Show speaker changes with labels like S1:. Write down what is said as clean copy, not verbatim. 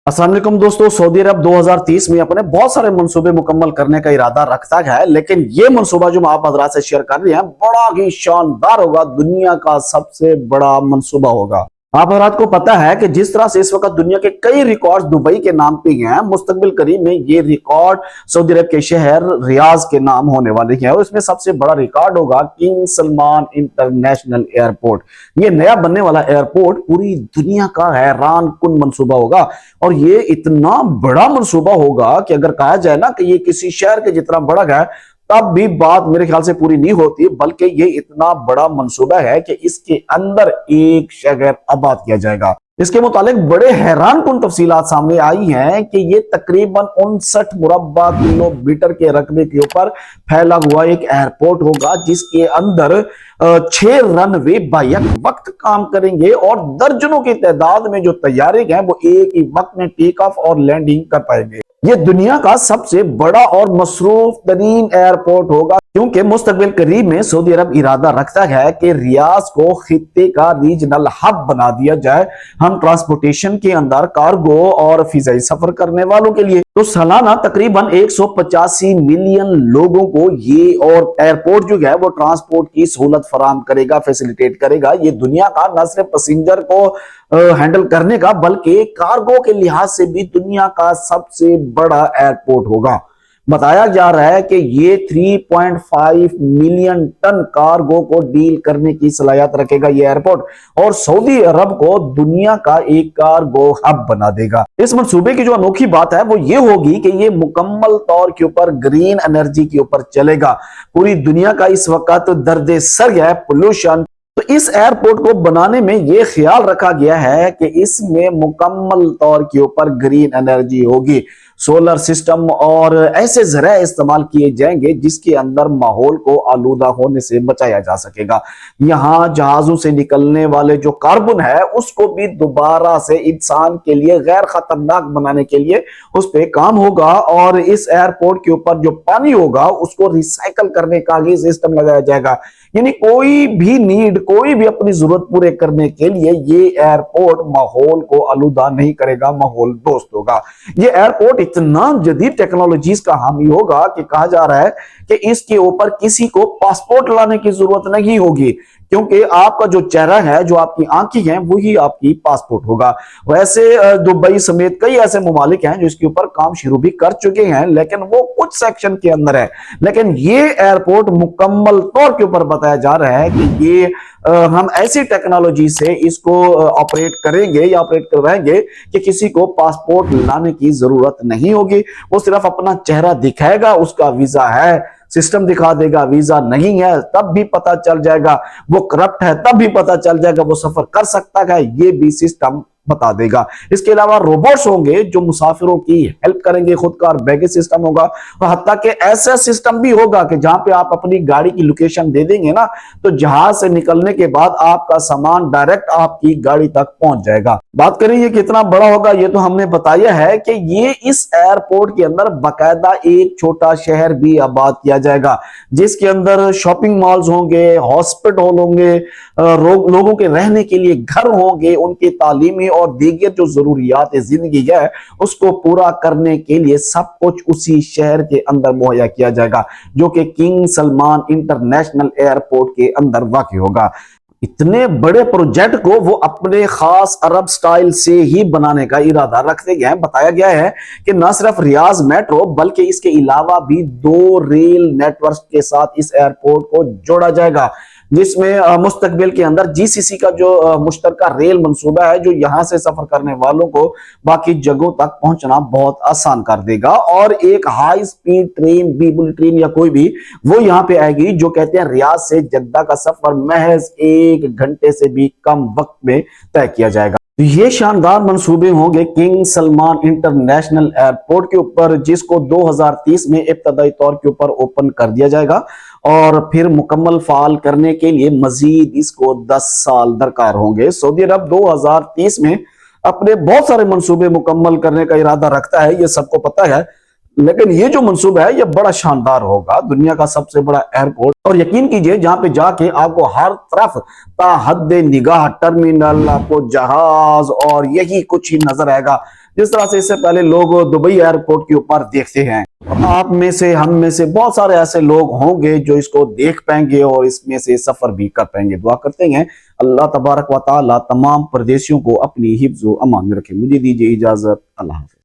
S1: अस्सलाम वालेकुम दोस्तों। सऊदी अरब 2030 में अपने बहुत सारे मंसूबे मुकम्मल करने का इरादा रखता है, लेकिन ये मंसूबा जो मैं आप हजरात से शेयर कर रहे हैं बड़ा ही शानदार होगा। दुनिया का सबसे बड़ा मंसूबा होगा। आप हजरात को पता है कि जिस तरह से इस वक्त दुनिया के कई रिकॉर्ड दुबई के नाम पे हैं, मुस्तकबिल करीब में ये रिकॉर्ड सऊदी अरब के शहर रियाज के नाम होने वाले हैं और इसमें सबसे बड़ा रिकॉर्ड होगा किंग सलमान इंटरनेशनल एयरपोर्ट। ये नया बनने वाला एयरपोर्ट पूरी दुनिया का हैरान कुन मंसूबा होगा और ये इतना बड़ा मंसूबा होगा कि अगर कहा जाए ना कि ये किसी शहर के जितना बड़ा है तब भी बात मेरे ख्याल से पूरी नहीं होती, बल्कि ये इतना बड़ा मंसूबा है कि इसके अंदर एक शहर आबाद किया जाएगा। इसके मुतालिक बड़े हैरान कुन तफसीलात सामने आई हैं कि ये तकरीबन 59 मुरब्बा किलोमीटर के रकबे के ऊपर फैला हुआ एक एयरपोर्ट होगा, जिसके अंदर 6 रनवे बैक वक्त काम करेंगे और दर्जनों की तादाद में जो तैयारे हैं वो एक ही वक्त में टेक ऑफ और लैंडिंग कर पाएंगे। ये दुनिया का सबसे बड़ा और मसरूफ तरीन एयरपोर्ट होगा, क्योंकि मुस्तकबिल करीब में सऊदी अरब इरादा रखता है कि रियाज को खित्ते का रीजनल हब बना दिया जाए। हम ट्रांसपोर्टेशन के अंदर कार्गो और फिजाई सफर करने वालों के लिए तो सालाना तकरीबन 185 मिलियन लोगों को ये और एयरपोर्ट जो है वो ट्रांसपोर्ट की सहूलत फराहम करेगा, फैसिलिटेट करेगा। ये दुनिया का न सिर्फ पैसेंजर को हैंडल करने का बल्कि कार्गो के लिहाज से भी दुनिया का सबसे बड़ा एयरपोर्ट होगा। बताया जा रहा है कि ये 3.5 मिलियन टन कार्गो को डील करने की सलाहियत रखेगा ये एयरपोर्ट और सऊदी अरब को दुनिया का एक कार्गो हब बना देगा। इस मंसूबे की जो अनोखी बात है वो ये होगी कि ये मुकम्मल तौर के ऊपर ग्रीन एनर्जी के ऊपर चलेगा। पूरी दुनिया का इस वक्त दर्द सर है पोल्यूशन, तो इस एयरपोर्ट को बनाने में यह ख्याल रखा गया है कि इसमें मुकम्मल तौर के ऊपर ग्रीन एनर्जी होगी, सोलर सिस्टम और ऐसे जराए इस्तेमाल किए जाएंगे जिसके अंदर माहौल को आलूदा होने से बचाया जा सकेगा। यहाँ जहाजों से निकलने वाले जो कार्बन है उसको भी दोबारा से इंसान के लिए गैर खतरनाक बनाने के लिए उस पर काम होगा और इस एयरपोर्ट के ऊपर जो पानी होगा उसको रिसाइकल करने का ही सिस्टम लगाया जाएगा। यानी कोई भी नीड, कोई भी अपनी जरूरत पूरे करने के लिए ये एयरपोर्ट माहौल को आलूदा नहीं करेगा, माहौल दोस्त होगा। ये एयरपोर्ट इतना जदीद टेक्नोलॉजीज का हामी होगा कि कहा जा रहा है कि इसके ऊपर किसी को पासपोर्ट लाने की जरूरत नहीं होगी, क्योंकि आपका जो चेहरा है, जो आपकी आंखें हैं, वही आपकी पासपोर्ट होगा। वैसे दुबई समेत कई ऐसे ममालिक हैं जो इसके ऊपर काम शुरू भी कर चुके हैं, लेकिन वो कुछ सेक्शन के अंदर है। लेकिन ये एयरपोर्ट मुकम्मल तौर के ऊपर बताया जा रहा है कि ये हम ऐसी टेक्नोलॉजी से इसको ऑपरेट करेंगे या ऑपरेट करवाएंगे कि किसी को पासपोर्ट लाने की जरूरत नहीं होगी। वो सिर्फ अपना चेहरा दिखाएगा, उसका वीजा है, सिस्टम दिखा देगा, वीजा नहीं है तब भी पता चल जाएगा, वो करप्ट है तब भी पता चल जाएगा, वो सफर कर सकता है ये भी सिस्टम बता देगा। इसके अलावा रोबोट्स होंगे जो मुसाफिरों की हेल्प करेंगे, खुद का बैगेज सिस्टम होगा और हत्ता के ऐसा सिस्टम भी होगा कि जहां पे आप अपनी गाड़ी की लोकेशन दे देंगे ना तो जहाज से निकलने के बाद आपका सामान डायरेक्ट आपकी गाड़ी तक पहुंच जाएगा। बात करें ये कितना बड़ा होगा, ये तो हमने बताया है कि ये इस एयरपोर्ट के अंदर बाकायदा एक छोटा शहर भी आबाद किया जाएगा, जिसके अंदर शॉपिंग मॉल्स होंगे, हॉस्पिटल होंगे, लोगों के रहने के लिए घर होंगे, उनकी तालीमी और दीगर जो जरूरियात जिंदगी है उसको पूरा करने के लिए सब कुछ उसी शहर के अंदर मुहैया किया जाएगा, जो कि किंग सलमान इंटरनेशनल एयरपोर्ट के अंदर वाक़ई होगा। इतने बड़े प्रोजेक्ट को वो अपने खास अरब स्टाइल से ही बनाने का इरादा रखते हैं। बताया गया है कि न सिर्फ रियाज मेट्रो बल्कि इसके अलावा भी 2 रेल नेटवर्क के साथ इस एयरपोर्ट को जोड़ा जाएगा, जिसमें मुस्तकबिल के अंदर जीसीसी का जो मुश्तरका रेल मंसूबा है जो यहां से सफर करने वालों को बाकी जगहों तक पहुंचना बहुत आसान कर देगा। और एक हाई स्पीड ट्रेन भी, बुलेट ट्रेन या कोई भी, वो यहां पे आएगी जो कहते हैं रियाज से जद्दा का सफर महज 1 घंटे से भी कम वक्त में तय किया जाएगा। ये शानदार मंसूबे होंगे किंग सलमान इंटरनेशनल एयरपोर्ट के ऊपर, जिसको 2030 में इब्तदाई तौर के ऊपर ओपन कर दिया जाएगा और फिर मुकम्मल फाल करने के लिए मजीद इसको 10 साल दरकार होंगे। सऊदी अरब 2030 में अपने बहुत सारे मंसूबे मुकम्मल करने का इरादा रखता है, ये सबको पता है, लेकिन ये जो मंसूबा है ये बड़ा शानदार होगा, दुनिया का सबसे बड़ा एयरपोर्ट। और यकीन कीजिए जहां पे जाके आपको हर तरफ ताहद निगाह टर्मिनल, आपको जहाज और यही कुछ ही नजर आएगा। जिस तरह से इससे पहले लोग दुबई एयरपोर्ट के ऊपर देखते हैं, आप में से, हम में से बहुत सारे ऐसे लोग होंगे जो इसको देख पाएंगे और इसमें से सफर भी कर पाएंगे। दुआ करते हैं अल्लाह तबारक व तआला तमाम परदेशियों को अपनी हिफ्ज़ व अमान में रखे। मुझे दीजिए इजाजत, अल्लाह हाफ़िज़।